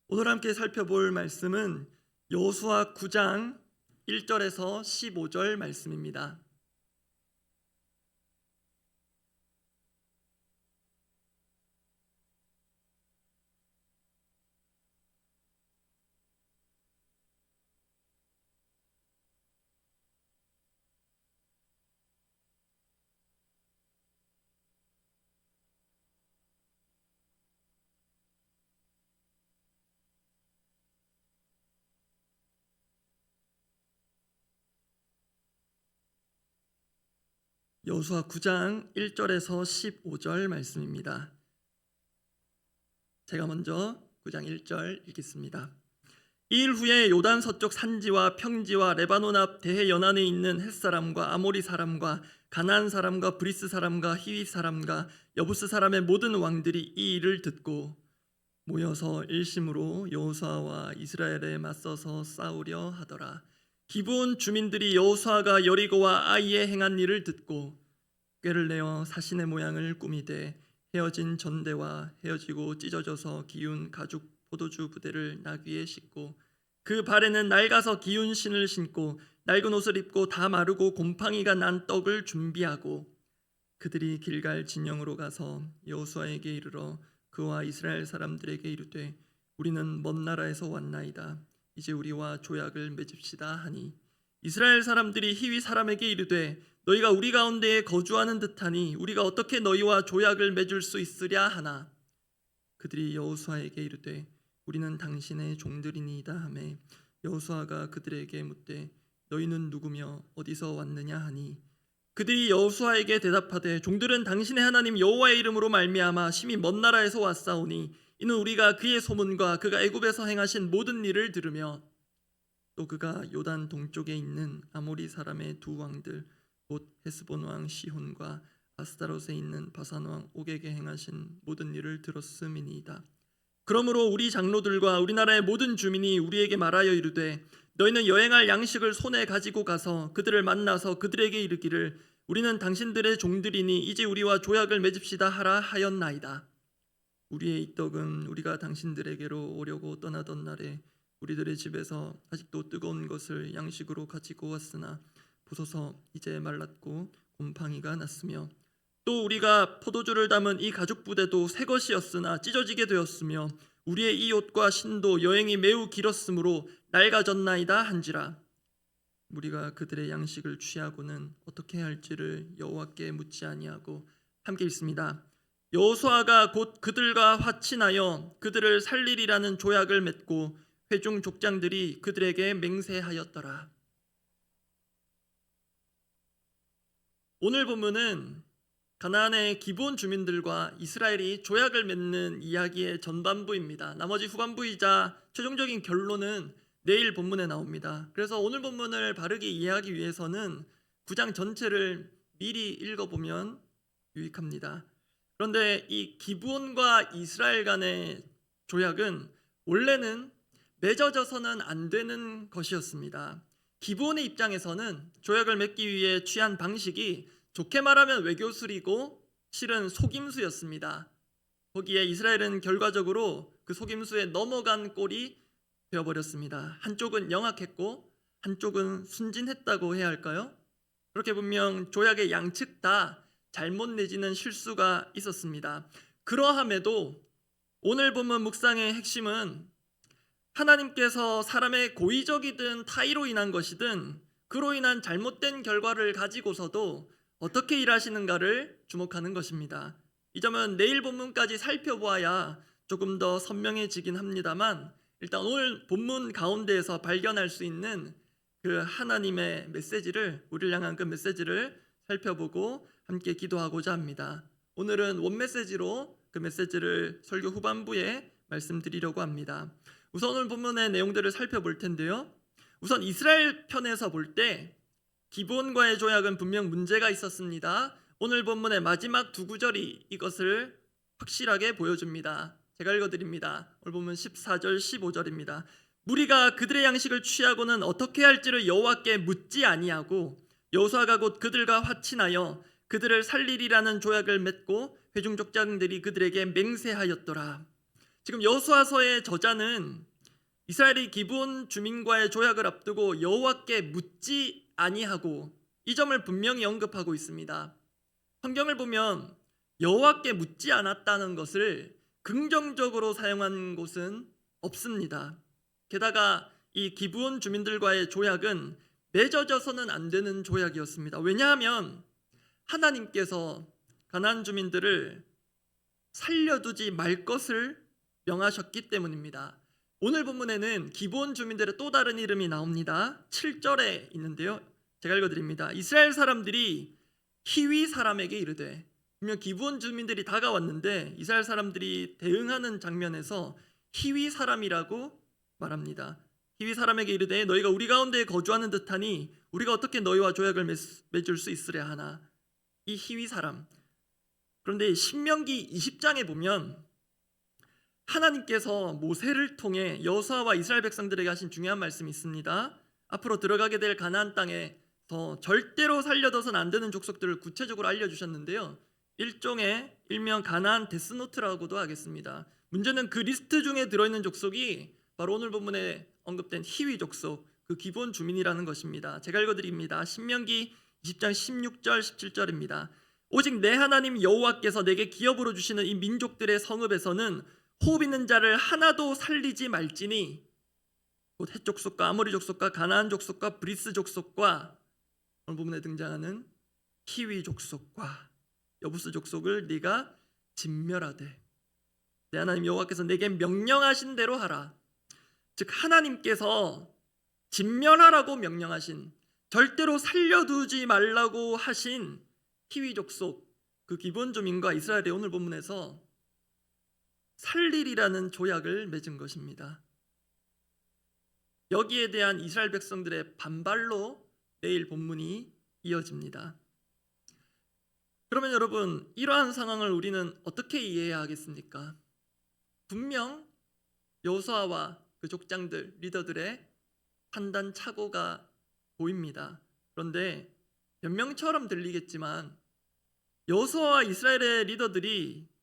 오늘 함께 살펴볼 말씀은 여호수아 9장 1절에서 15절 말씀입니다. 여호수아 9장 1절에서 15절 말씀입니다. 제가 먼저 9장 1절 읽겠습니다. 이일 후에 요단 서쪽 산지와 평지와 레바논 앞 대해 연안에 있는 헷사람과 아모리 사람과 가나안 사람과 브리스 사람과 히위 사람과 여부스 사람의 모든 왕들이 이 일을 듣고 모여서 일심으로 여호수아와 이스라엘에 맞서서 싸우려 하더라. 기브온 주민들이 여호수아가 여리고와 아이에 행한 일을 듣고 꾀를 내어 사신의 모양을 꾸미되 헤어진 전대와 헤어지고 찢어져서 기운 가죽 포도주 부대를 나귀에 싣고 그 발에는 낡아서 기운 신을 신고 낡은 옷을 입고 다 마르고 곰팡이가 난 떡을 준비하고 그들이 길갈 진영으로 가서 여호수아에게 이르러 그와 이스라엘 사람들에게 이르되 우리는 먼 나라에서 왔나이다. 이제 우리와 조약을 맺읍시다 하니 이스라엘 사람들이 히위 사람에게 이르되 너희가 우리 가운데에 거주하는 듯하니 우리가 어떻게 너희와 조약을 맺을 수 있으랴 하나 그들이 여호수아에게 이르되 우리는 당신의 종들이니이다 하매 여호수아가 그들에게 묻되 너희는 누구며 어디서 왔느냐 하니 그들이 여호수아에게 대답하되 종들은 당신의 하나님 여호와의 이름으로 말미암아 심히 먼 나라에서 왔사오니 이는 우리가 그의 소문과 그가 애굽에서 행하신 모든 일을 들으며 또 그가 요단 동쪽에 있는 아모리 사람의 두 왕들 곧 헤스본 왕 시혼과 아스타롯에 있는 바산 왕 옥에게 행하신 모든 일을 들었음이니이다. 그러므로 우리 장로들과 우리나라의 모든 주민이 우리에게 말하여 이르되 너희는 여행할 양식을 손에 가지고 가서 그들을 만나서 그들에게 이르기를 우리는 당신들의 종들이니 이제 우리와 조약을 맺읍시다 하라 하였나이다. 우리의 이 떡은 우리가 당신들에게로 오려고 떠나던 날에 우리들의 집에서 아직도 뜨거운 것을 양식으로 가지고 왔으나 보소서 이제 말랐고 곰팡이가 났으며 또 우리가 포도주를 담은 이 가죽 부대도 새 것이었으나 찢어지게 되었으며 우리의 이 옷과 신도 여행이 매우 길었으므로 낡아졌나이다 한지라. 우리가 그들의 양식을 취하고는 어떻게 할지를 여호와께 묻지 아니하고 함께 읽습니다. 여호수아가 곧 그들과 화친하여 그들을 살리리라는 조약을 맺고 회중 족장들이 그들에게 맹세하였더라. 오늘 본문은 가나안의 기브온 주민들과 이스라엘이 조약을 맺는 이야기의 전반부입니다. 나머지 후반부이자 최종적인 결론은 내일 본문에 나옵니다. 그래서 오늘 본문을 바르게 이해하기 위해서는 9장 전체를 미리 읽어보면 유익합니다. 그런데 이 기브온과 이스라엘 간의 조약은 원래는 맺어져서는 안 되는 것이었습니다. 기브온의 입장에서는 조약을 맺기 위해 취한 방식이 좋게 말하면 외교술이고 실은 속임수였습니다. 거기에 이스라엘은 결과적으로 그 속임수에 넘어간 꼴이 되어버렸습니다. 한쪽은 영악했고 한쪽은 순진했다고 해야 할까요? 그렇게 분명 조약의 양측 다 잘못 내지는 실수가 있었습니다. 그러함에도 오늘 본문 묵상의 핵심은 하나님께서 사람의 고의적이든 타의로 인한 것이든 그로 인한 잘못된 결과를 가지고서도 어떻게 일하시는가를 주목하는 것입니다. 이 점은 내일 본문까지 살펴보아야 조금 더 선명해지긴 합니다만 일단 오늘 본문 가운데에서 발견할 수 있는 그 하나님의 메시지를 우리를 향한 그 메시지를 살펴보고 함께 기도하고자 합니다. 오늘은 원 메시지로 그 메시지를 설교 후반부에 말씀드리려고 합니다. 우선 오늘 본문의 내용들을 살펴볼 텐데요. 우선 이스라엘 편에서 볼 때 기브온과의 조약은 분명 문제가 있었습니다. 오늘 본문의 마지막 두 구절이 이것을 확실하게 보여줍니다. 제가 읽어드립니다. 오늘 본문 14절 15절입니다. 무리가 그들의 양식을 취하고는 어떻게 할지를 여호와께 묻지 아니하고 여호수아가 곧 그들과 화친하여 그들을 살리리라는 조약을 맺고 회중 족장들이 그들에게 맹세하였더라. 지금 여호수아서의 저자는 이스라엘이 기브온 주민과의 조약을 앞두고 여호와께 묻지 아니하고 이 점을 분명히 언급하고 있습니다. 성경을 보면 여호와께 묻지 않았다는 것을 긍정적으로 사용한 곳은 없습니다. 게다가 이 기브온 주민들과의 조약은 맺어져서는 안 되는 조약이었습니다. 왜냐하면 하나님께서 가나안 주민들을 살려두지 말 것을 명하셨기 때문입니다. 오늘 본문에는 기브온 주민들의 또 다른 이름이 나옵니다. 7절에 있는데요. 제가 읽어드립니다. 이스라엘 사람들이 히위 사람에게 이르되, 분명 기브온 주민들이 다가왔는데 이스라엘 사람들이 대응하는 장면에서 히위 사람이라고 말합니다. 히위 사람에게 이르되 너희가 우리 가운데에 거주하는 듯하니 우리가 어떻게 너희와 조약을 맺을 수 있으랴 하나. 이 히위 사람. 그런데 신명기 20장에 보면 하나님께서 모세를 통해 여호수아와 이스라엘 백성들에게 하신 중요한 말씀이 있습니다. 앞으로 들어가게 될 가나안 땅에서 절대로 살려둬서는 안 되는 족속들을 구체적으로 알려주셨는데요. 일종의 일명 가나안 데스노트라고도 하겠습니다. 문제는 그 리스트 중에 들어있는 족속이 바로 오늘 본문에 언급된 히위 족속, 그 기본 주민이라는 것입니다. 제가 읽어드립니다. 신명기 20장 16절 17절입니다. 오직 내 하나님 여호와께서 내게 기업으로 주시는 이 민족들의 성읍에서는 호흡 있는 자를 하나도 살리지 말지니, 곧 헷 족속과 아모리 족속과 가나안 족속과 브리스 족속과 오늘 부분에 등장하는 히위 족속과 여부스 족속을 네가 진멸하되 내 하나님 여호와께서 내게 명령하신 대로 하라. 즉 하나님께서 진멸하라고 명령하신, 절대로 살려두지 말라고 하신 히위 족속, 그 기본 주민과 이스라엘의 오늘 본문에서 살리리라는 조약을 맺은 것입니다. 여기에 대한 이스라엘 백성들의 반발로 내일 본문이 이어집니다. 그러면 여러분, 이러한 상황을 우리는 어떻게 이해해야 하겠습니까? 분명 여호수아와 그 족장들, 리더들의 판단 착오가 보입니다. 그런데 변명처럼 들리겠지만 여호수아와 이스라엘의 리더들이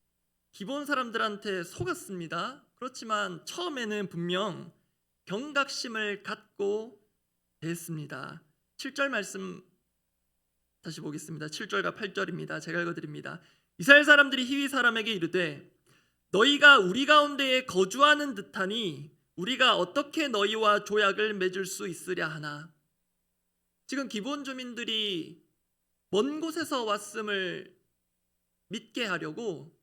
기본 사람들한테 속았습니다. 그렇지만 처음에는 분명 경각심을 갖고 대했습니다. 7절 말씀 다시 보겠습니다. 7절과 8절입니다. 제가 읽어드립니다. 이스라엘 사람들이 히위 사람에게 이르되 너희가 우리 가운데에 거주하는 듯하니 우리가 어떻게 너희와 조약을 맺을 수 있으랴 하나. 지금 기본 주민들이 먼 곳에서 왔음을 믿게 하려고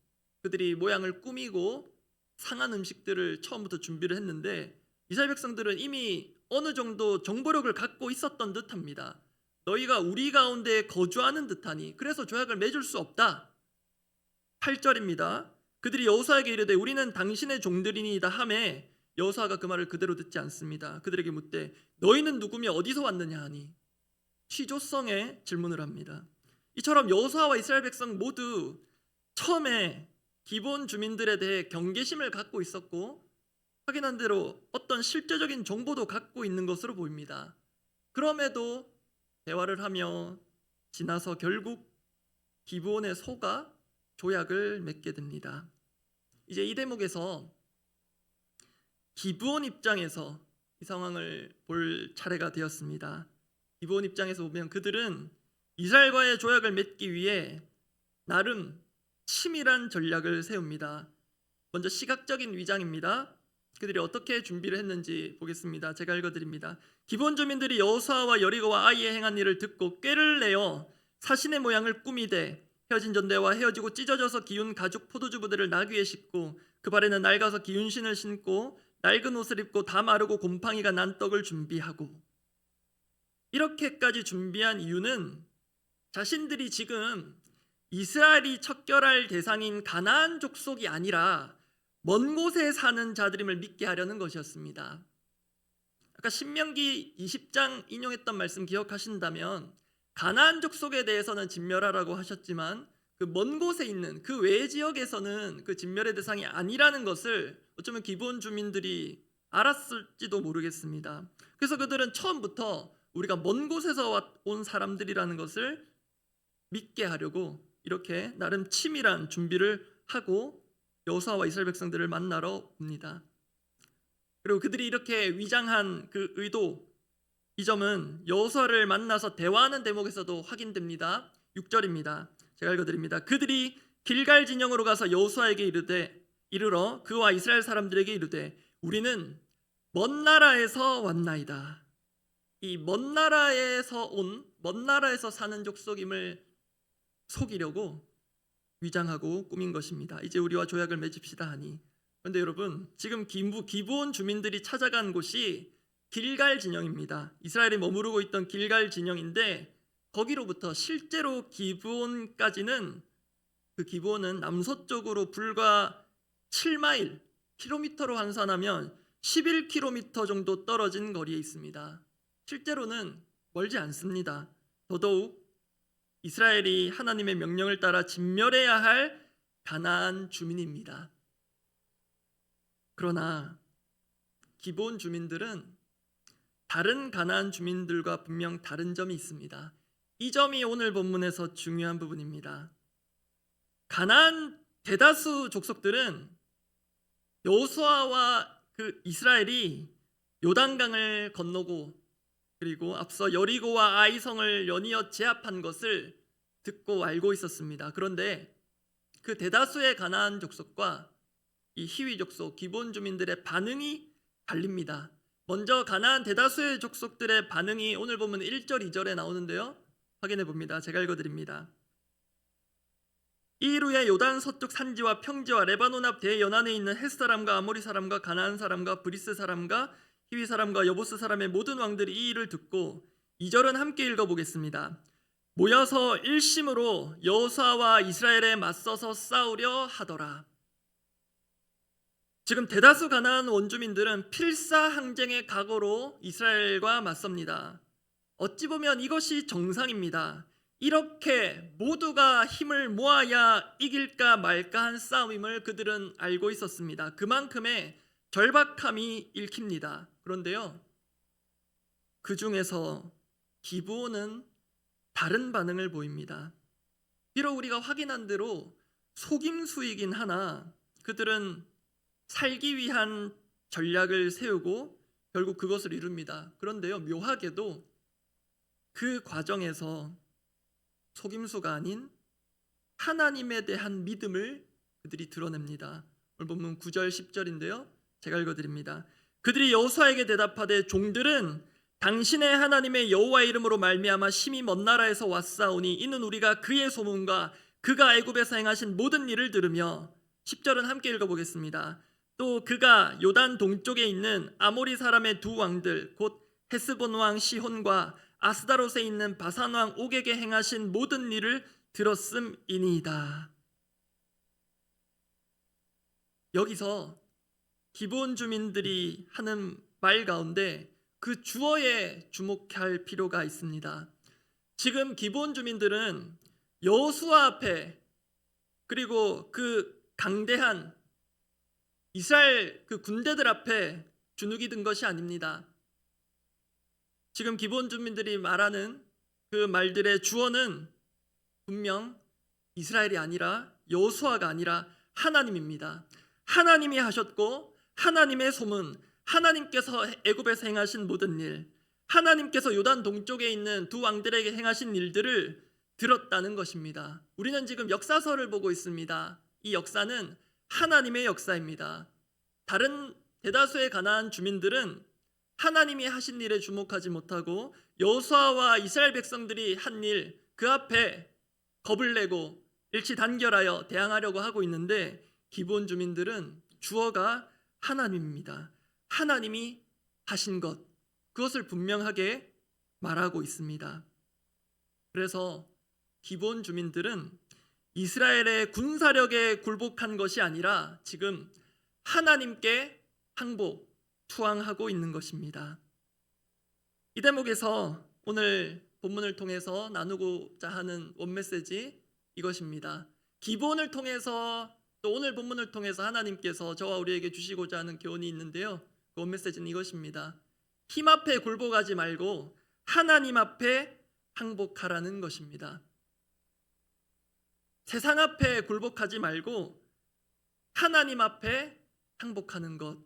그들이 모양을 꾸미고 상한 음식들을 처음부터 준비를 했는데 이스라엘 백성들은 이미 어느 정도 정보력을 갖고 있었던 듯합니다. 너희가 우리 가운데 거주하는 듯하니 그래서 조약을 맺을 수 없다. 8절입니다. 그들이 여호수아에게 이르되 우리는 당신의 종들이니이다 하매 여호수아가 그 말을 그대로 듣지 않습니다. 그들에게 묻되 너희는 누구며 어디서 왔느냐 하니 취조성의 질문을 합니다. 이처럼 여호수아와 이스라엘 백성 모두 처음에 기본 주민들에 대해 경계심을 갖고 있었고 확인한 대로 어떤 실제적인 정보도 갖고 있는 것으로 보입니다. 그럼에도 대화를 하며 지나서 결국 기브온에 속아 조약을 맺게 됩니다. 이제 이 대목에서 기브온 입장에서 이 상황을 볼 차례가 되었습니다. 기브온 입장에서 보면 그들은 이스라엘과의 조약을 맺기 위해 나름 치밀한 전략을 세웁니다. 먼저 시각적인 위장입니다. 그들이 어떻게 준비를 했는지 보겠습니다. 제가 읽어드립니다. 기본 주민들이 여호수아와 여리고와 아이에 행한 일을 듣고 꾀를 내어 사신의 모양을 꾸미되 헤어진 전대와 헤어지고 찢어져서 기운 가죽 포도주 부대를 나귀에 싣고 그 발에는 낡아서 기운 신을 신고 낡은 옷을 입고 다 마르고 곰팡이가 난 떡을 준비하고, 이렇게까지 준비한 이유는 자신들이 지금 이스라엘이 척결할 대상인 가나안 족속이 아니라 먼 곳에 사는 자들임을 믿게 하려는 것이었습니다. 아까 신명기 20장 인용했던 말씀 기억하신다면 가나안 족속에 대해서는 진멸하라고 하셨지만 그 먼 곳에 있는 그 외 지역에서는 그 진멸의 대상이 아니라는 것을 어쩌면 기본 주민들이 알았을지도 모르겠습니다. 그래서 그들은 처음부터 우리가 먼 곳에서 온 사람들이라는 것을 믿게 하려고 이렇게 나름 치밀한 준비를 하고 여호수아와 이스라엘 백성들을 만나러 옵니다. 그리고 그들이 이렇게 위장한 그 의도, 이 점은 여호수아를 만나서 대화하는 대목에서도 확인됩니다. 6절입니다. 제가 읽어드립니다. 그들이 길갈 진영으로 가서 여호수아에게 이르러 그와 이스라엘 사람들에게 이르되 우리는 먼 나라에서 왔나이다. 이 먼 나라에서 사는 족속임을 속이려고 위장하고 꾸민 것입니다. 이제 우리와 조약을 맺읍시다 하니. 그런데 여러분, 지금 기브온 주민들이 찾아간 곳이 길갈 진영입니다. 이스라엘이 머무르고 있던 길갈 진영인데, 거기로부터 실제로 기브온까지는, 그 기브온은 남서쪽으로 불과 7마일, 킬로미터로 환산하면 11km 정도 떨어진 거리에 있습니다. 실제로는 멀지 않습니다. 더더욱 이스라엘이 하나님의 명령을 따라 진멸해야 할 가나안 주민입니다. 그러나 기브온 주민들은 다른 가나안 주민들과 분명 다른 점이 있습니다. 이 점이 오늘 본문에서 중요한 부분입니다. 가나안 대다수 족속들은 여호수아와 그 이스라엘이 요단강을 건너고 그리고 앞서 여리고와 아이성을 연이어 제압한 것을 듣고 알고 있었습니다. 그런데 그 대다수의 가나안 족속과 이 히위 족속, 기브온 주민들의 반응이 달립니다. 먼저 가나안 대다수의 족속들의 반응이 오늘 보면 1절, 2절에 나오는데요. 확인해 봅니다. 제가 읽어드립니다. 이 일 후에 요단 서쪽 산지와 평지와 레바논 앞 대연안에 있는 헷 사람과 아모리 사람과 가나안 사람과 브리스 사람과 히위 사람과 여부스 사람의 모든 왕들이 이 일을 듣고 2절은 함께 읽어보겠습니다. 모여서 일심으로 여호수아와 이스라엘에 맞서서 싸우려 하더라. 지금 대다수 가나안 원주민들은 필사항쟁의 각오로 이스라엘과 맞섭니다. 어찌 보면 이것이 정상입니다. 이렇게 모두가 힘을 모아야 이길까 말까 한 싸움임을 그들은 알고 있었습니다. 그만큼의 절박함이 읽힙니다. 그런데요, 그 중에서 기브온은 다른 반응을 보입니다. 비록 우리가 확인한 대로 속임수이긴 하나 그들은 살기 위한 전략을 세우고 결국 그것을 이룹니다. 그런데요, 묘하게도 그 과정에서 속임수가 아닌 하나님에 대한 믿음을 그들이 드러냅니다. 오늘 본문 9절 10절인데요. 제가 읽어드립니다. 그들이 여호수아에게 대답하되 종들은 당신의 하나님의 여호와의 이름으로 말미암아 심히 먼 나라에서 왔사오니 이는 우리가 그의 소문과 그가 애굽에서 행하신 모든 일을 들으며 10절은 함께 읽어보겠습니다. 또 그가 요단 동쪽에 있는 아모리 사람의 두 왕들 곧 헤스본 왕 시혼과 아스다롯에 있는 바산 왕 옥에게 행하신 모든 일을 들었음이니이다. 여기서 기브온 주민들이 하는 말 가운데 그 주어에 주목할 필요가 있습니다. 지금 기브온 주민들은 여호수아 앞에 그리고 그 강대한 이스라엘 그 군대들 앞에 주눅이 든 것이 아닙니다. 지금 기브온 주민들이 말하는 그 말들의 주어는 분명 이스라엘이 아니라 여호수아가 아니라 하나님입니다. 하나님이 하셨고 하나님의 소문, 하나님께서 애굽에서 행하신 모든 일, 하나님께서 요단 동쪽에 있는 두 왕들에게 행하신 일들을 들었다는 것입니다. 우리는 지금 역사서를 보고 있습니다. 이 역사는 하나님의 역사입니다. 다른 대다수의 가나안 주민들은 하나님이 하신 일에 주목하지 못하고 여호수아와 이스라엘 백성들이 한 일 그 앞에 겁을 내고 일치단결하여 대항하려고 하고 있는데 기브온 주민들은 주어가 하나님입니다. 하나님이 하신 것, 그것을 분명하게 말하고 있습니다. 그래서 기브온 주민들은 이스라엘의 군사력에 굴복한 것이 아니라 지금 하나님께 항복, 투항하고 있는 것입니다. 이 대목에서 오늘 본문을 통해서 나누고자 하는 원메시지 이것입니다. 기브온을 통해서 또 오늘 본문을 통해서 하나님께서 저와 우리에게 주시고자 하는 교훈이 있는데요. 그 원메시지는 이것입니다. 힘 앞에 굴복하지 말고 하나님 앞에 항복하라는 것입니다. 세상 앞에 굴복하지 말고 하나님 앞에 항복하는 것,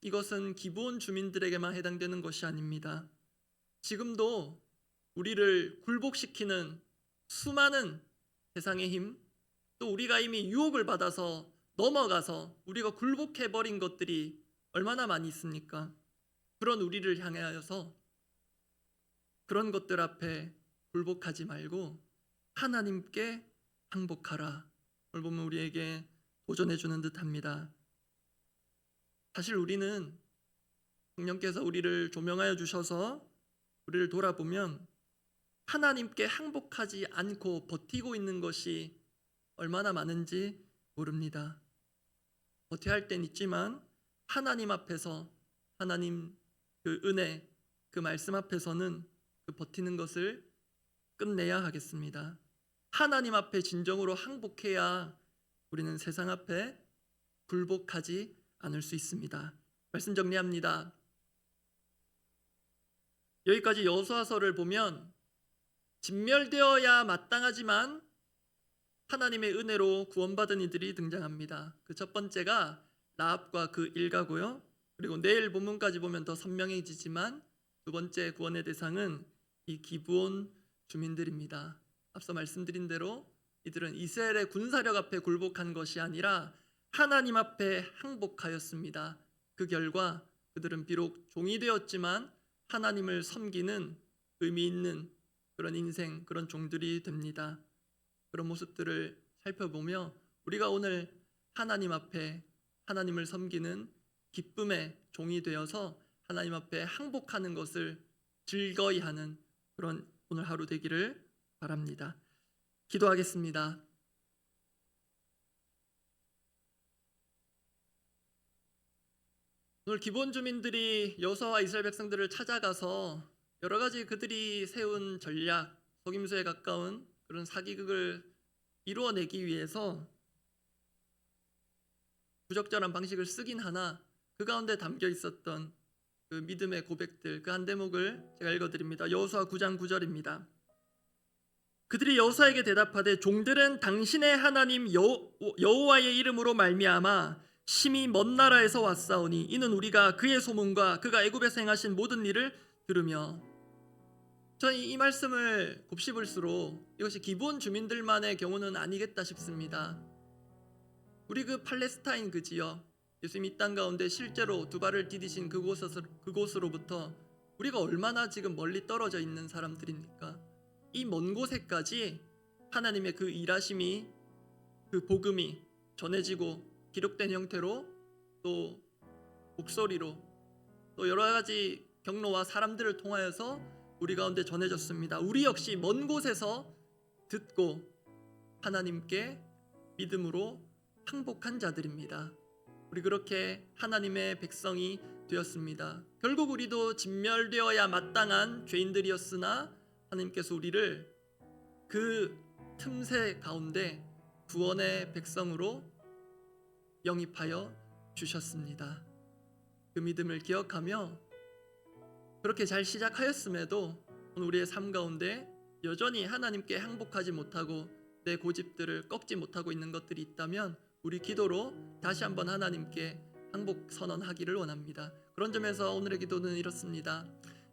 이것은 기브온 주민들에게만 해당되는 것이 아닙니다. 지금도 우리를 굴복시키는 수많은 세상의 힘, 또 우리가 이미 유혹을 받아서 넘어가서 우리가 굴복해버린 것들이 얼마나 많이 있습니까? 그런 우리를 향하여서 그런 것들 앞에 굴복하지 말고 하나님께 항복하라. 오늘 보면 우리에게 도전해 주는 듯합니다. 사실 우리는 성령께서 우리를 조명하여 주셔서 우리를 돌아보면 하나님께 항복하지 않고 버티고 있는 것이 얼마나 많은지 모릅니다. 버텨야 할 땐 있지만 하나님 앞에서, 하나님 그 은혜, 그 말씀 앞에서는 그 버티는 것을 끝내야 하겠습니다. 하나님 앞에 진정으로 항복해야 우리는 세상 앞에 굴복하지 않을 수 있습니다. 말씀 정리합니다. 여기까지 여호수아서를 보면 진멸되어야 마땅하지만 하나님의 은혜로 구원받은 이들이 등장합니다. 그 첫 번째가 라합과 그 일가고요. 그리고 내일 본문까지 보면 더 선명해지지만 두 번째 구원의 대상은 이 기브온 주민들입니다. 앞서 말씀드린 대로 이들은 이스라엘의 군사력 앞에 굴복한 것이 아니라 하나님 앞에 항복하였습니다. 그 결과 그들은 비록 종이 되었지만 하나님을 섬기는 의미 있는 그런 인생, 그런 종들이 됩니다. 그런 모습들을 살펴보며 우리가 오늘 하나님 앞에 하나님을 섬기는 기쁨의 종이 되어서 하나님 앞에 항복하는 것을 즐거이 하는 그런 오늘 하루 되기를 바랍니다. 기도하겠습니다. 오늘 기브온 주민들이 여호수아와 이스라엘 백성들을 찾아가서 여러 가지 그들이 세운 전략, 속임수에 가까운 그런 사기극을 이루어내기 위해서 부적절한 방식을 쓰긴 하나 그 가운데 담겨 있었던 그 믿음의 고백들, 그 한 대목을 제가 읽어드립니다. 여호수아 9장 9절입니다. 그들이 여호수아에게 대답하되 종들은 당신의 하나님 여호와의 이름으로 말미암아 심히 먼 나라에서 왔사오니 이는 우리가 그의 소문과 그가 애굽에서 행하신 모든 일을 들으며. 저는 이 말씀을 곱씹을수록 이것이 기브온 주민들만의 경우는 아니겠다 싶습니다. 우리 그 팔레스타인 그 지역, 예수님 이 땅 가운데 실제로 두 발을 디디신 그곳으로부터 우리가 얼마나 지금 멀리 떨어져 있는 사람들입니까? 이 먼 곳에까지 하나님의 그 일하심이, 그 복음이 전해지고 기록된 형태로 또 목소리로 또 여러 가지 경로와 사람들을 통하여서 우리 가운데 전해졌습니다. 우리 역시 먼 곳에서 듣고 하나님께 믿음으로 항복한 자들입니다. 우리 그렇게 하나님의 백성이 되었습니다. 결국 우리도 진멸되어야 마땅한 죄인들이었으나 하나님께서 우리를 그 틈새 가운데 구원의 백성으로 영입하여 주셨습니다. 그 믿음을 기억하며 그렇게 잘 시작하였음에도 오늘 우리의 삶 가운데 여전히 하나님께 항복하지 못하고 내 고집들을 꺾지 못하고 있는 것들이 있다면 우리 기도로 다시 한번 하나님께 항복 선언하기를 원합니다. 그런 점에서 오늘의 기도는 이렇습니다.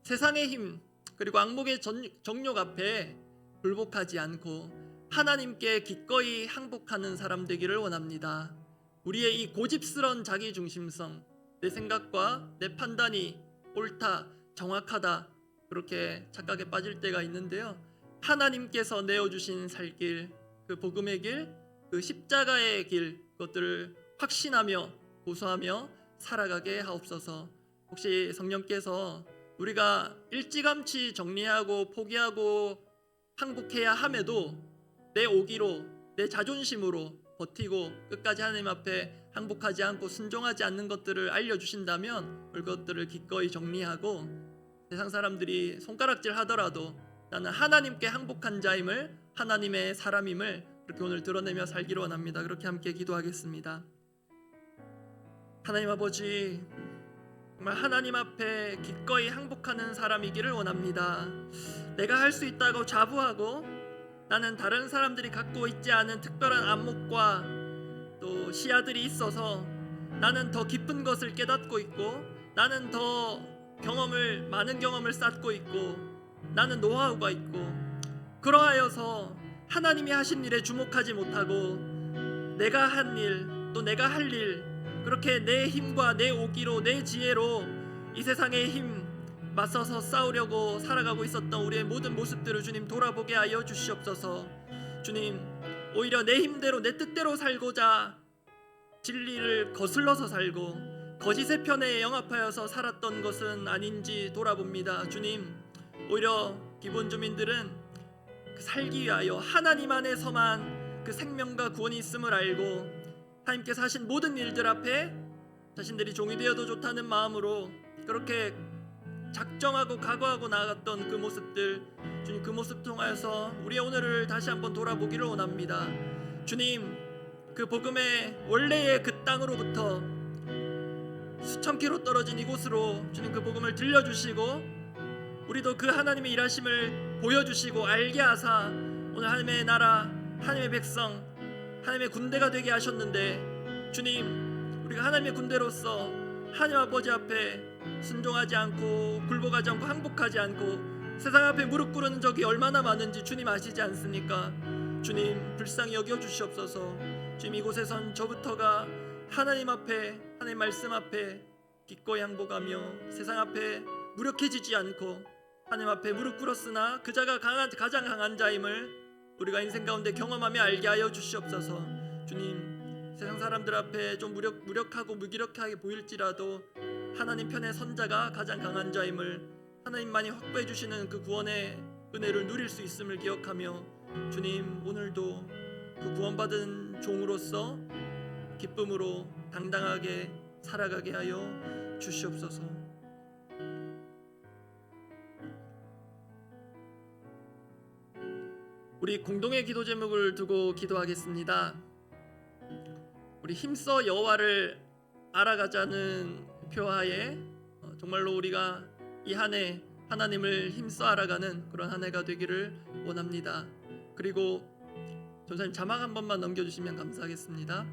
세상의 힘 그리고 악목의 정욕 앞에 굴복하지 않고 하나님께 기꺼이 항복하는 사람 되기를 원합니다. 우리의 이 고집스러운 자기중심성, 내 생각과 내 판단이 옳다, 정확하다 그렇게 착각에 빠질 때가 있는데요. 하나님께서 내어주신 살길, 그 복음의 길, 그 십자가의 길, 그것들을 확신하며 고수하며 살아가게 하옵소서. 혹시 성령께서 우리가 일찌감치 정리하고 포기하고 항복해야 함에도 내 오기로, 내 자존심으로 버티고 끝까지 하나님 앞에 항복하지 않고 순종하지 않는 것들을 알려주신다면 그것들을 기꺼이 정리하고 세상 사람들이 손가락질 하더라도 나는 하나님께 항복한 자임을, 하나님의 사람임을 그렇게 오늘 드러내며 살기를 원합니다. 그렇게 함께 기도하겠습니다. 하나님 아버지, 정말 하나님 앞에 기꺼이 항복하는 사람이기를 원합니다. 내가 할 수 있다고 자부하고 나는 다른 사람들이 갖고 있지 않은 특별한 안목과 또 또 시야들이 있어서 나는 더 깊은 것을 깨닫고 있고, 나는 더 많은 경험을 쌓고 있고, 나는 노하우가 있고, 그러하여서 하나님이 하신 일에 주목하지 못하고 내가 한 일, 또 내가 할 일, 그렇게 내 힘과 내 오기로, 내 지혜로 이 세상의 힘 맞서서 싸우려고 살아가고 있었던 우리의 모든 모습들을 주님 돌아보게 하여 주시옵소서. 주님, 오히려 내 힘대로 내 뜻대로 살고자 진리를 거슬러서 살고 거짓의 편에 영합하여서 살았던 것은 아닌지 돌아봅니다. 주님, 오히려 기본 주민들은 살기 위하여 하나님 안에서만 그 생명과 구원이 있음을 알고 하나님께서 하신 모든 일들 앞에 자신들이 종이 되어도 좋다는 마음으로 그렇게 작정하고 각오하고 나아갔던 그 모습들, 주님, 그 모습 통하여서 우리의 오늘을 다시 한번 돌아보기를 원합니다. 주님, 그 복음의 원래의 그 땅으로부터 수천 킬로 떨어진 이곳으로 주님 그 복음을 들려주시고 우리도 그 하나님의 일하심을 보여주시고 알게 하사 오늘 하나님의 나라, 하나님의 백성, 하나님의 군대가 되게 하셨는데, 주님, 우리가 하나님의 군대로서 하나님 아버지 앞에 순종하지 않고 굴복하지 않고 항복하지 않고 세상 앞에 무릎 꿇는 적이 얼마나 많은지 주님 아시지 않습니까? 주님, 불쌍히 여겨 주시옵소서. 주님, 이곳에선 저부터가 하나님 앞에, 하나님 말씀 앞에 기꺼이 항복하며 세상 앞에 무력해지지 않고 하나님 앞에 무릎 꿇었으나 그 자가 가장 강한 자임을 우리가 인생 가운데 경험하며 알게 하여 주시옵소서. 주님, 세상 사람들 앞에 좀 무력하고 무기력하게 보일지라도 하나님 편의 선자가 가장 강한 자임을 하나님만이 확보해 주시는 그 구원의 은혜를 누릴 수 있음을 기억하며 주님, 오늘도 그 구원받은 종으로서 기쁨으로 당당하게 살아가게 하여 주시옵소서. 우리 공동의 기도 제목을 두고 기도하겠습니다. 우리 힘써 여호와를 알아가자는 표하에 정말로 우리가 이 한 해 하나님을 힘써 알아가는 그런 한 해가 되기를 원합니다. 그리고 전사님 자막 한 번만 넘겨주시면 감사하겠습니다.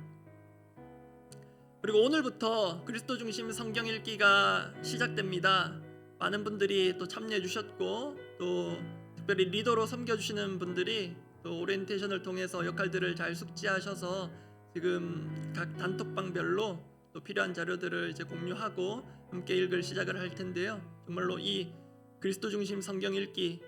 그리고 오늘부터 그리스도 중심 성경 읽기가 시작됩니다. 많은 분들이 또 참여해 주셨고 또 특별히 리더로 섬겨주시는 분들이 또 오리엔테이션을 통해서 역할들을 잘 숙지하셔서 지금 각 단톡방별로 또 필요한 자료들을 이제 공유하고 함께 읽을 시작을 할 텐데요. 정말로 이 그리스도 중심 성경 읽기,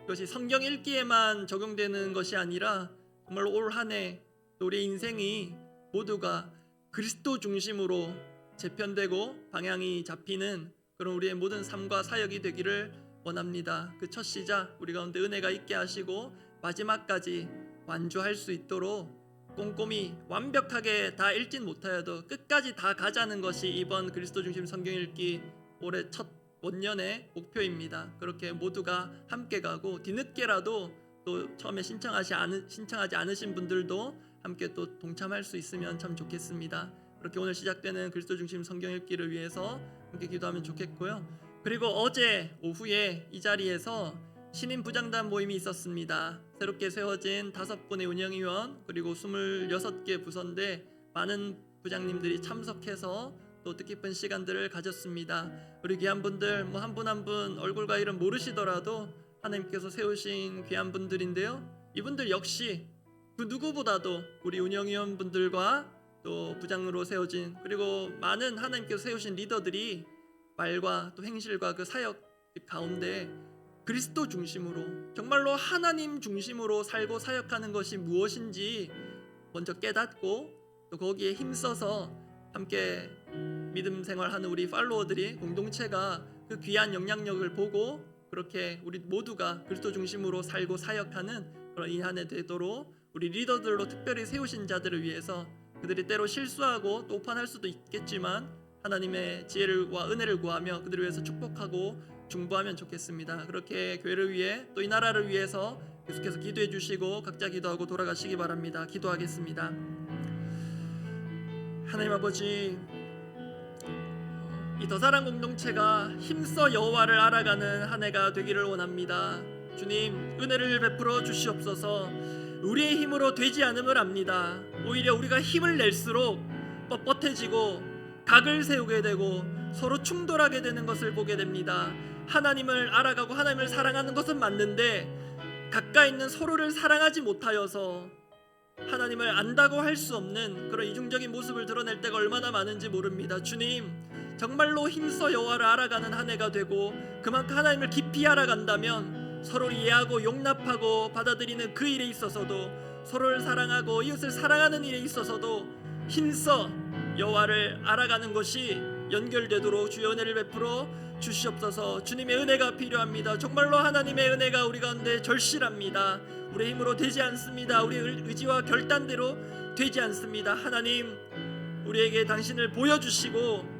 이것이 성경 읽기에만 적용되는 것이 아니라 정말로 올 한 해 우리의 인생이 모두가 그리스도 중심으로 재편되고 방향이 잡히는 그런 우리의 모든 삶과 사역이 되기를 원합니다. 그 첫 시작 우리 가운데 은혜가 있게 하시고 마지막까지 완주할 수 있도록 꼼꼼히 완벽하게 다 읽진 못하여도 끝까지 다 가자는 것이 이번 그리스도 중심 성경 읽기 올해 첫 원년의 목표입니다. 그렇게 모두가 함께 가고 뒤늦게라도 또 처음에 신청하지 않으신 분들도 함께 또 동참할 수 있으면 참 좋겠습니다. 그렇게 오늘 시작되는 그리스도 중심 성경 읽기를 위해서 함께 기도하면 좋겠고요. 그리고 어제 오후에 이 자리에서 신임 부장단 모임이 있었습니다. 새롭게 세워진 5분의 운영위원 그리고 26개 부서인데 많은 부장님들이 참석해서 또 뜻깊은 시간들을 가졌습니다. 우리 귀한 분들 뭐 한 분 한 분 얼굴과 이름 모르시더라도 하나님께서 세우신 귀한 분들인데요. 이분들 역시 그 누구보다도 우리 운영위원분들과 또 부장으로 세워진 그리고 많은 하나님께서 세우신 리더들이 말과 또 행실과 그 사역 가운데 그리스도 중심으로 정말로 하나님 중심으로 살고 사역하는 것이 무엇인지 먼저 깨닫고 또 거기에 힘써서 함께 믿음 생활하는 우리 팔로워들이 공동체가 그 귀한 영향력을 보고 그렇게 우리 모두가 그리스도 중심으로 살고 사역하는 그런 이 한 해 되도록 우리 리더들로 특별히 세우신 자들을 위해서 그들이 때로 실수하고 또 오판할 수도 있겠지만 하나님의 지혜와 은혜를 구하며 그들을 위해서 축복하고 중보하면 좋겠습니다. 그렇게 교회를 위해 또 이 나라를 위해서 계속해서 기도해 주시고 각자 기도하고 돌아가시기 바랍니다. 기도하겠습니다. 하나님 아버지, 이 더사랑 공동체가 힘써 여호와를 알아가는 한 해가 되기를 원합니다. 주님, 은혜를 베풀어 주시옵소서. 우리의 힘으로 되지 않음을 압니다. 오히려 우리가 힘을 낼수록 뻣뻣해지고 각을 세우게 되고 서로 충돌하게 되는 것을 보게 됩니다. 하나님을 알아가고 하나님을 사랑하는 것은 맞는데 가까이 있는 서로를 사랑하지 못하여서 하나님을 안다고 할 수 없는 그런 이중적인 모습을 드러낼 때가 얼마나 많은지 모릅니다. 주님, 정말로 힘써 여호와를 알아가는 한 해가 되고 그만큼 하나님을 깊이 알아간다면 서로를 이해하고 용납하고 받아들이는 그 일에 있어서도, 서로를 사랑하고 이웃을 사랑하는 일에 있어서도 힘써 여호와를 알아가는 것이 연결되도록 주여 은혜를 베풀어 주시옵소서. 주님의 은혜가 필요합니다. 정말로 하나님의 은혜가 우리 가운데 절실합니다. 우리 힘으로 되지 않습니다. 우리 의지와 결단대로 되지 않습니다. 하나님, 우리에게 당신을 보여주시고,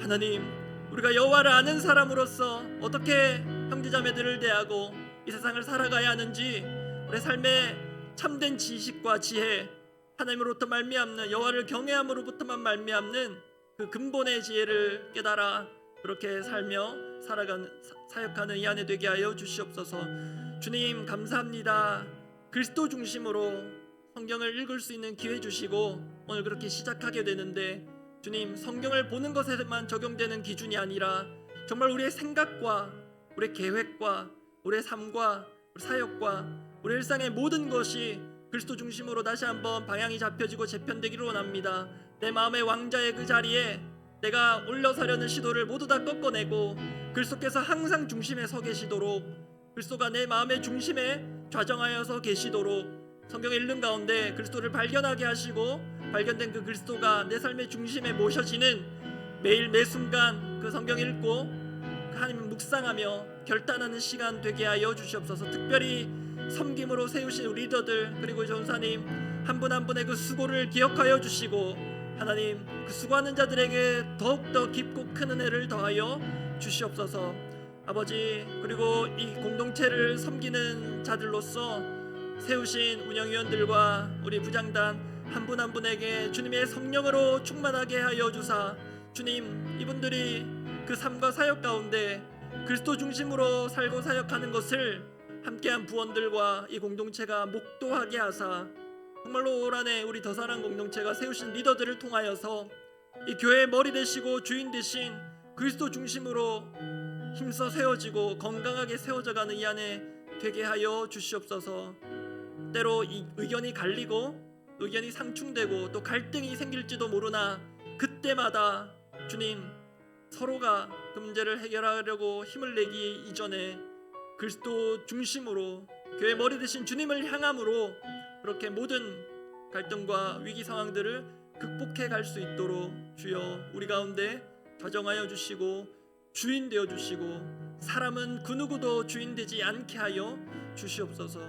하나님, 우리가 여호와를 아는 사람으로서 어떻게 형제자매들을 대하고 이 세상을 살아가야 하는지 우리 삶의 참된 지식과 지혜, 하나님으로부터 말미암는, 여호와를 경외함으로부터만 말미암는 그 근본의 지혜를 깨달아 그렇게 살며 사역하는 이 안에 되게 하여 주시옵소서. 주님, 감사합니다. 그리스도 중심으로 성경을 읽을 수 있는 기회 주시고 오늘 그렇게 시작하게 되는데, 주님, 성경을 보는 것에만 적용되는 기준이 아니라 정말 우리의 생각과 우리의 계획과 우리의 삶과 우리 사역과 우리 일상의 모든 것이 그리스도 중심으로 다시 한번 방향이 잡혀지고 재편되기를 원합니다. 내 마음의 왕자의 그 자리에 내가 올려서려는 시도를 모두 다 꺾어내고 그리스도께서 항상 중심에 서 계시도록, 그리스도가 내 마음의 중심에 좌정하여서 계시도록 성경의 읽는 가운데 그리스도를 발견하게 하시고, 발견된 그 그리스도가 내 삶의 중심에 모셔지는 매일 매 순간 그 성경 읽고 그 하나님을 묵상하며 결단하는 시간 되게 하여 주시옵소서. 특별히 섬김으로 세우신 우리 리더들, 그리고 전사님 한 분 한 분의 그 수고를 기억하여 주시고, 하나님, 그 수고하는 자들에게 더욱더 깊고 큰 은혜를 더하여 주시옵소서. 아버지, 그리고 이 공동체를 섬기는 자들로서 세우신 운영위원들과 우리 부장단 한 분 한 분에게 주님의 성령으로 충만하게 하여 주사, 주님, 이분들이 그 삶과 사역 가운데 그리스도 중심으로 살고 사역하는 것을 함께한 부원들과 이 공동체가 목도하게 하사, 정말로 올 한해 우리 더사랑 공동체가 세우신 리더들을 통하여서 이 교회의 머리 되시고 주인 되신 그리스도 중심으로 힘써 세워지고 건강하게 세워져가는 이 안에 되게 하여 주시옵소서. 때로 이 의견이 갈리고 의견이 상충되고 또 갈등이 생길지도 모르나 그때마다 주님, 서로가 그 문제를 해결하려고 힘을 내기 이전에 그리스도 중심으로 교회 머리 되신 주님을 향함으로 그렇게 모든 갈등과 위기 상황들을 극복해 갈 수 있도록 주여 우리 가운데 좌정하여 주시고 주인 되어 주시고, 사람은 그 누구도 주인 되지 않게 하여 주시옵소서.